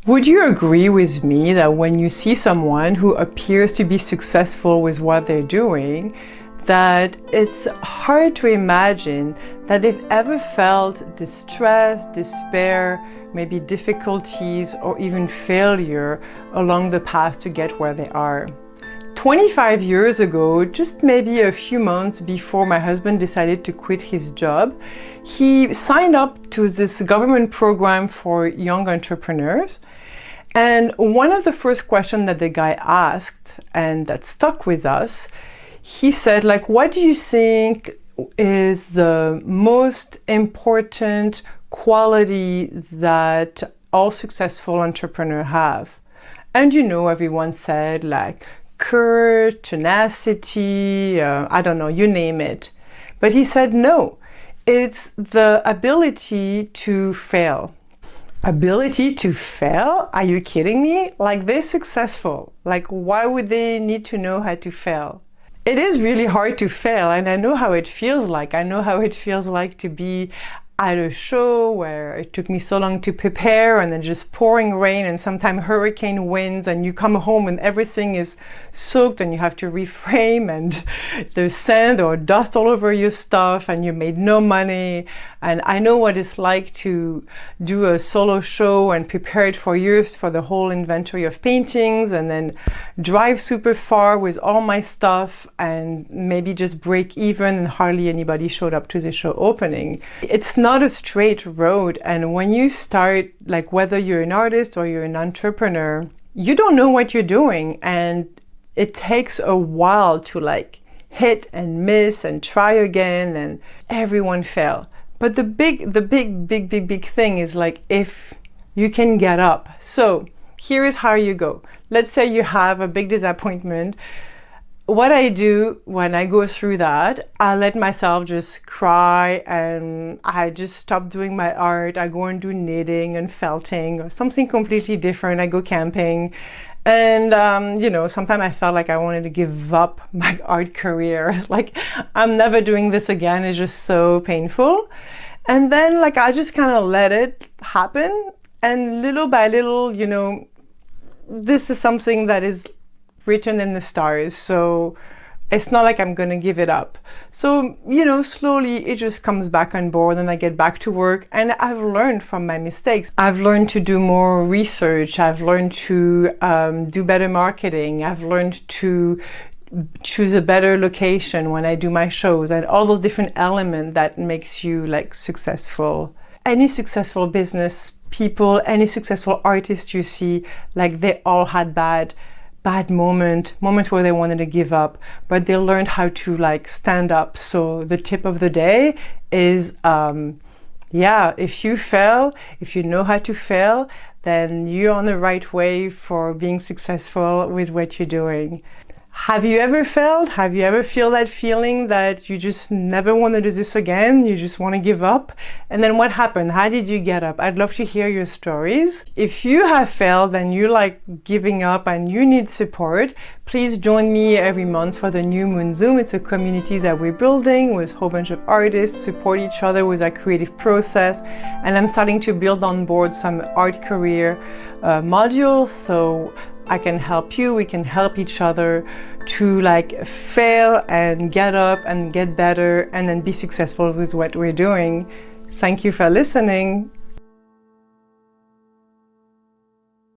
Would you agree with me that when you see someone who appears to be successful with what they're doing, that it's hard to imagine that they've ever felt distress, despair, maybe difficulties, or even failure along the path to get where they are? 25 years ago, just maybe a few months before my husband decided to quit his job, he signed up to this government program for young entrepreneurs. And one of the first questions that the guy asked, and that stuck with us, he said, like, what do you think is the most important quality that all successful entrepreneurs have? And everyone said like courage, tenacity, I don't know, you name it. But he said, no, it's the ability to fail. Ability to fail? Are you kidding me? Like, they're successful. Like, why would they need to know how to fail? It is really hard to fail, and I know how it feels like. I know how it feels like to be at a show where it took me so long to prepare, and then just pouring rain and sometimes hurricane winds, and you come home and everything is soaked and you have to reframe, and there's sand or dust all over your stuff, and you made no money. And I know what it's like to do a solo show and prepare it for years for the whole inventory of paintings, and then drive super far with all my stuff and maybe just break even and hardly anybody showed up to the show opening. It's not a straight road, and when you start, like, whether you're an artist or you're an entrepreneur, you don't know what you're doing, and it takes a while to like hit and miss and try again, and everyone fail. But the big thing is, like, if you can get up. So here is how you go. Let's say you have a big disappointment. What I do when I go through that, I let myself just cry, and I just stop doing my art. I go and do knitting and felting or something completely different. I go camping. And, sometimes I felt like I wanted to give up my art career. Like, I'm never doing this again. It's just so painful. And then, like, I just kind of let it happen. And little by little, this is something that is written in the stars. So it's not like I'm going to give it up. So, slowly it just comes back on board, and I get back to work, and I've learned from my mistakes. I've learned to do more research. I've learned to do better marketing. I've learned to choose a better location when I do my shows, and all those different elements that makes you like successful. Any successful business people, any successful artist you see, like, they all had bad moment where they wanted to give up, but they learned how to like stand up. So the tip of the day is, if you fail, if you know how to fail, then you're on the right way for being successful with what you're doing. Have you ever failed? Have you ever feel that feeling that you just never want to do this again? You just want to give up? And then what happened? How did you get up? I'd love to hear your stories. If you have failed and you're like giving up and you need support, please join me every month for the New Moon Zoom. It's a community that we're building with a whole bunch of artists, support each other with our creative process. And I'm starting to build on board some art career modules, so I can help you, we can help each other to like fail and get up and get better and then be successful with what we're doing. Thank you for listening.